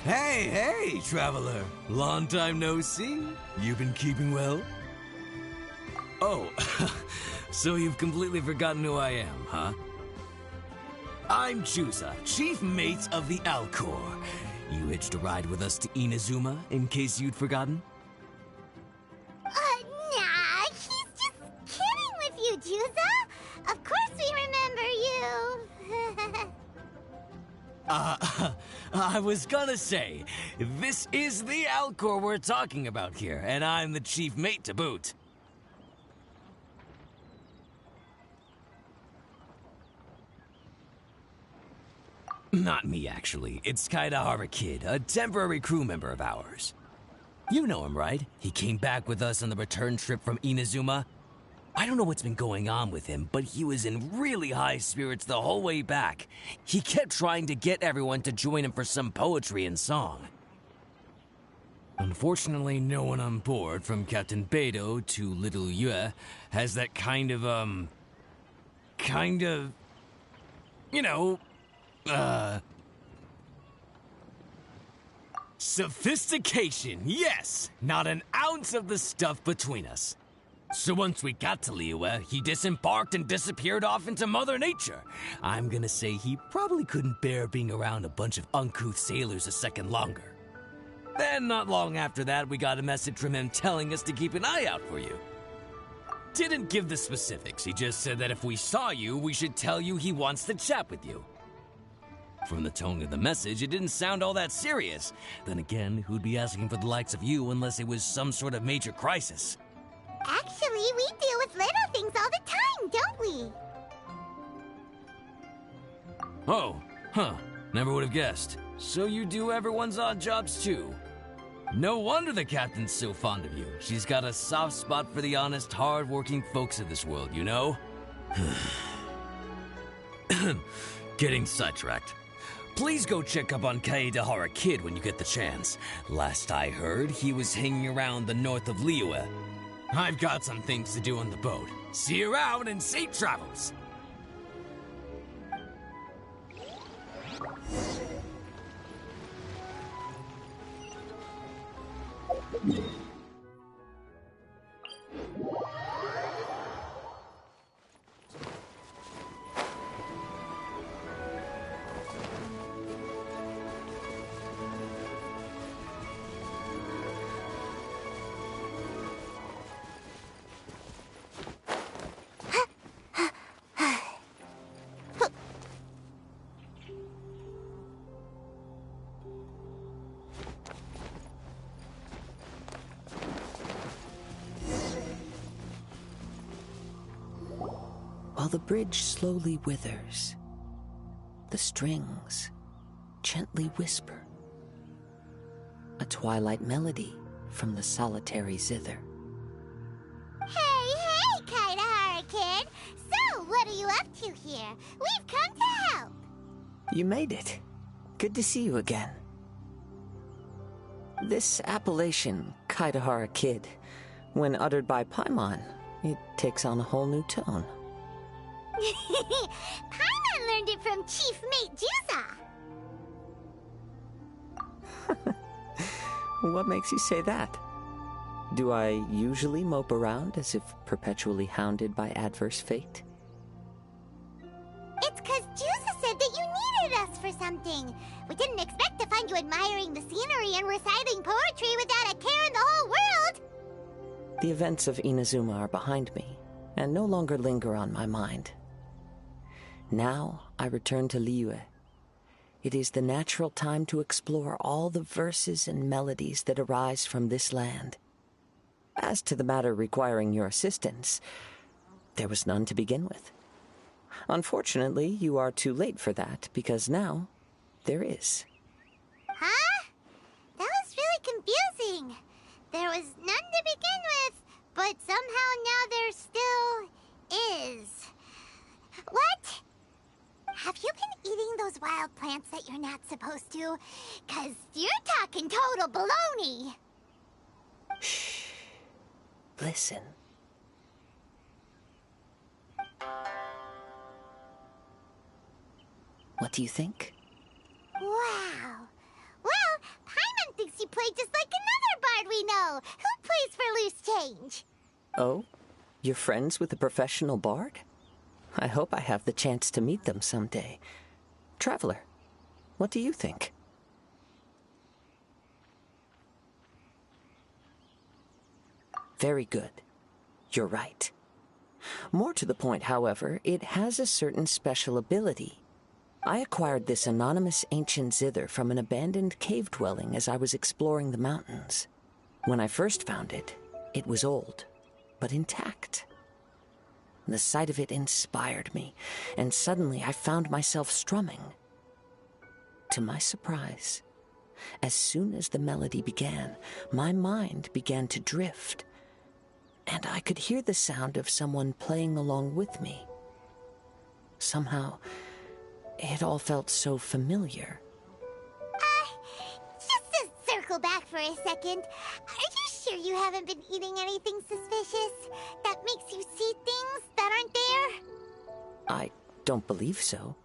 Hey, traveler. Long time no see. You been keeping well? Oh, so you've completely forgotten who I am, huh? I'm Juza, chief mate of the Alcor. You hitched a ride with us to Inazuma, in case you'd forgotten? Nah, he's just kidding with you, Juza. Of course we remember you. I was gonna say, this is the Alcor we're talking about here, and I'm the chief mate to boot. Not me, actually. It's Kaidahara Kid, a temporary crew member of ours. You know him, right? He came back with us on the return trip from Inazuma. I don't know what's been going on with him, but he was in really high spirits the whole way back. He kept trying to get everyone to join him for some poetry and song. Unfortunately, no one on board, from Captain Beidou to Little Yue, has that kind of, you know, sophistication, yes! Not an ounce of the stuff between us. So once we got to Liyue, he disembarked and disappeared off into Mother Nature. I'm gonna say he probably couldn't bear being around a bunch of uncouth sailors a second longer. Then, not long after that, we got a message from him telling us to keep an eye out for you. Didn't give the specifics, he just said that if we saw you, we should tell you he wants to chat with you. From the tone of the message, it didn't sound all that serious. Then again, who'd be asking for the likes of you unless it was some sort of major crisis? Actually, we deal with little things all the time, don't we? Oh, huh. Never would have guessed. So you do everyone's odd jobs too. No wonder the captain's so fond of you. She's got a soft spot for the honest, hard-working folks of this world, you know? Getting sidetracked. Please go check up on Kaedahara Kid when you get the chance. Last I heard, he was hanging around the north of Liyue. I've got some things to do on the boat. See you around and safe travels! While the bridge slowly withers, the strings gently whisper, a twilight melody from the solitary zither. Hey, Kaidahara Kid! So, what are you up to here? We've come to help! You made it. Good to see you again. This appellation, Kaidahara Kid, when uttered by Paimon, it takes on a whole new tone. Paimon learned it from Chief Mate Juza. What makes you say that? Do I usually mope around as if perpetually hounded by adverse fate? It's 'cause Juza said that you needed us for something. We didn't expect to find you admiring the scenery and reciting poetry without a care in the whole world. The events of Inazuma are behind me, and no longer linger on my mind. Now I return to Liyue. It is the natural time to explore all the verses and melodies that arise from this land. As to the matter requiring your assistance, there was none to begin with. Unfortunately, you are too late for that, because now there is. Huh? That was really confusing. There was none to begin with, but somehow now there still is. What? Have you been eating those wild plants that you're not supposed to? 'Cause you're talking total baloney. Shh. Listen. What do you think? Wow. Well, play just like another bard we know, who plays for loose change. Oh? You're friends with a professional bard? I hope I have the chance to meet them someday. Traveler, what do you think? Very good. You're right. More to the point, however, it has a certain special ability. I acquired this anonymous ancient zither from an abandoned cave dwelling as I was exploring the mountains. When I first found it, it was old, but intact. The sight of it inspired me, and suddenly I found myself strumming. To my surprise, as soon as the melody began, my mind began to drift, and I could hear the sound of someone playing along with me. Somehow, it all felt so familiar. Just to circle back for a second, are you sure you haven't been eating anything suspicious that makes you see things that aren't there? I don't believe so,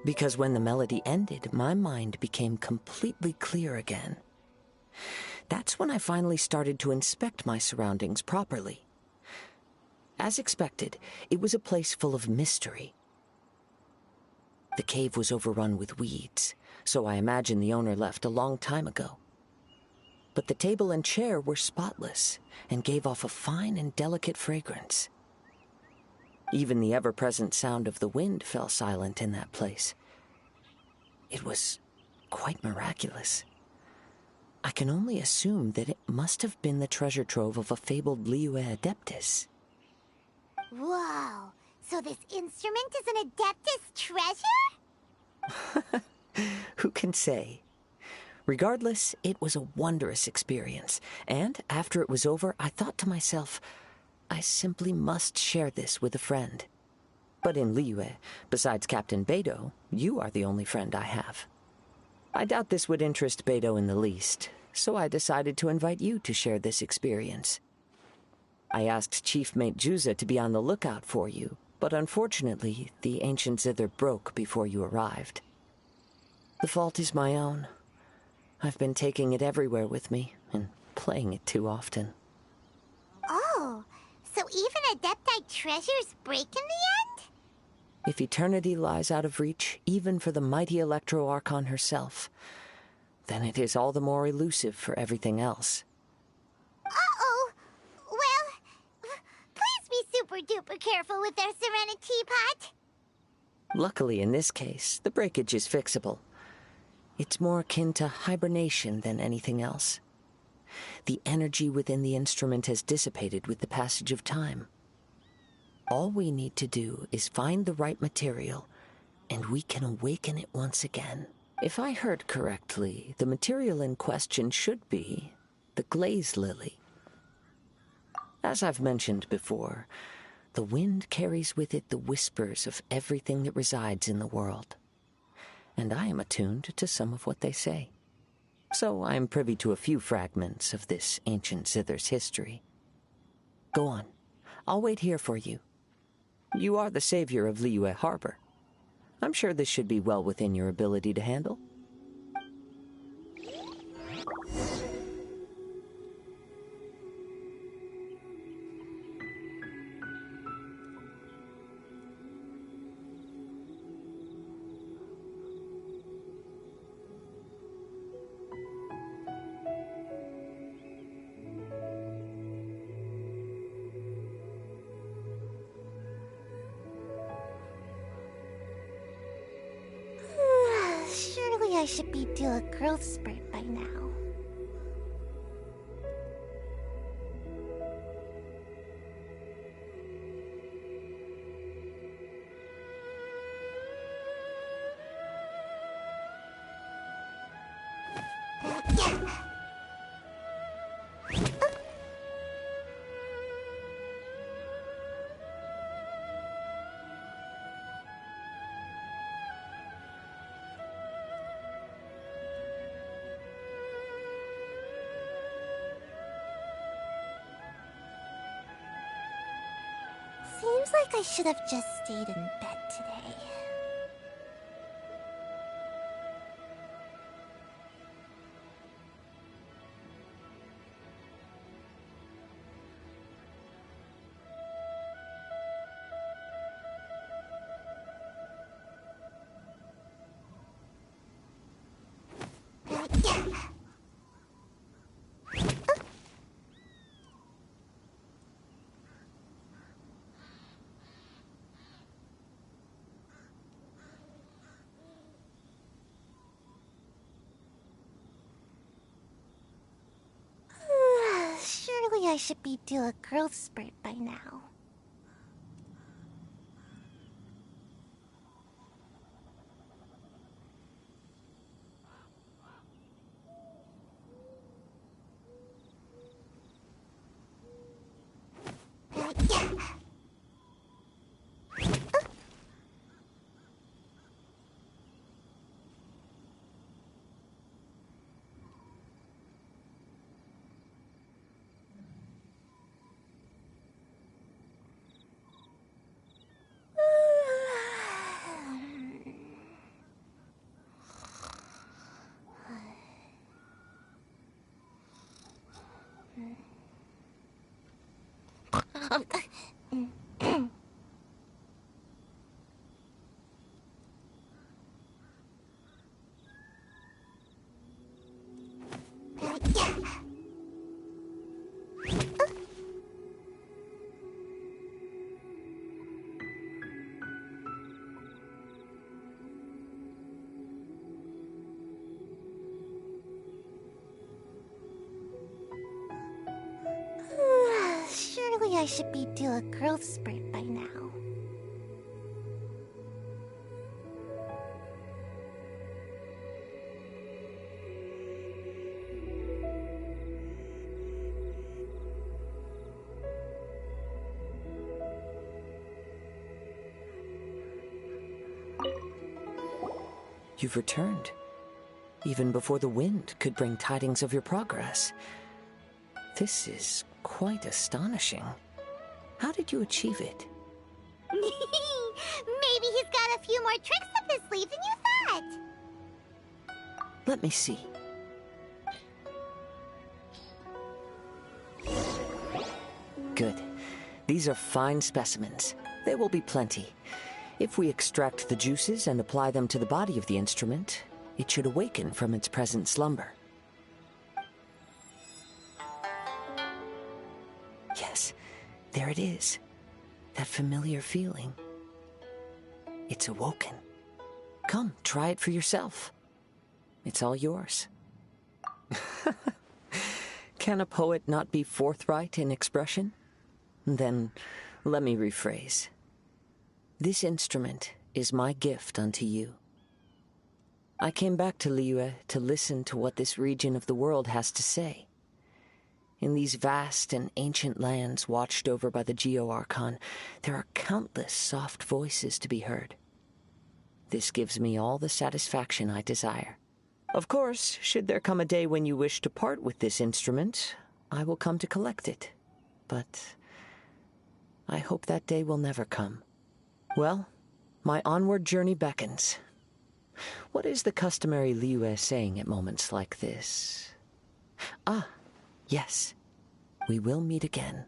because when the melody ended, my mind became completely clear again. That's when I finally started to inspect my surroundings properly. As expected, it was a place full of mystery. The cave was overrun with weeds, so I imagine the owner left a long time ago. But the table and chair were spotless and gave off a fine and delicate fragrance. Even the ever-present sound of the wind fell silent in that place. It was quite miraculous. I can only assume that it must have been the treasure trove of a fabled Liyue Adeptus. Whoa, so this instrument is an Adeptus treasure? Who can say? Regardless, it was a wondrous experience, and after it was over, I thought to myself, I simply must share this with a friend. But in Liyue, besides Captain Beidou, you are the only friend I have. I doubt this would interest Beidou in the least, so I decided to invite you to share this experience. I asked Chief Mate Juza to be on the lookout for you, but unfortunately, the ancient zither broke before you arrived. The fault is my own. I've been taking it everywhere with me, and playing it too often. Oh, so even Adepti treasures break in the end? If eternity lies out of reach, even for the mighty Electro-Archon herself, then it is all the more elusive for everything else. Uh-oh. Well, please be super-duper careful with their Serenity Pot. Luckily, in this case, the breakage is fixable. It's more akin to hibernation than anything else. The energy within the instrument has dissipated with the passage of time. All we need to do is find the right material, and we can awaken it once again. If I heard correctly, the material in question should be the glaze lily. As I've mentioned before, the wind carries with it the whispers of everything that resides in the world, and I am attuned to some of what they say. So I am privy to a few fragments of this ancient zither's history. Go on. I'll wait here for you. You are the savior of Liyue Harbor. I'm sure this should be well within your ability to handle. Surely I should be due a growth spurt by now. Seems like I should have just stayed in bed today. I should be due a growth spurt by now. Surely I should be due a growth spurt by now. You've returned, even before the wind could bring tidings of your progress. This is quite astonishing. How did you achieve it? Maybe he's got a few more tricks up his sleeve than you thought. Let me see. Good. These are fine specimens. There will be plenty. If we extract the juices and apply them to the body of the instrument, it should awaken from its present slumber. Yes, there it is. That familiar feeling. It's awoken. Come, try it for yourself. It's all yours. Can a poet not be forthright in expression? Then, let me rephrase. This instrument is my gift unto you. I came back to Liyue to listen to what this region of the world has to say. In these vast and ancient lands watched over by the Geo-Archon, there are countless soft voices to be heard. This gives me all the satisfaction I desire. Of course, should there come a day when you wish to part with this instrument, I will come to collect it. But I hope that day will never come. Well, my onward journey beckons. What is the customary Liyue saying at moments like this? Ah, yes, we will meet again.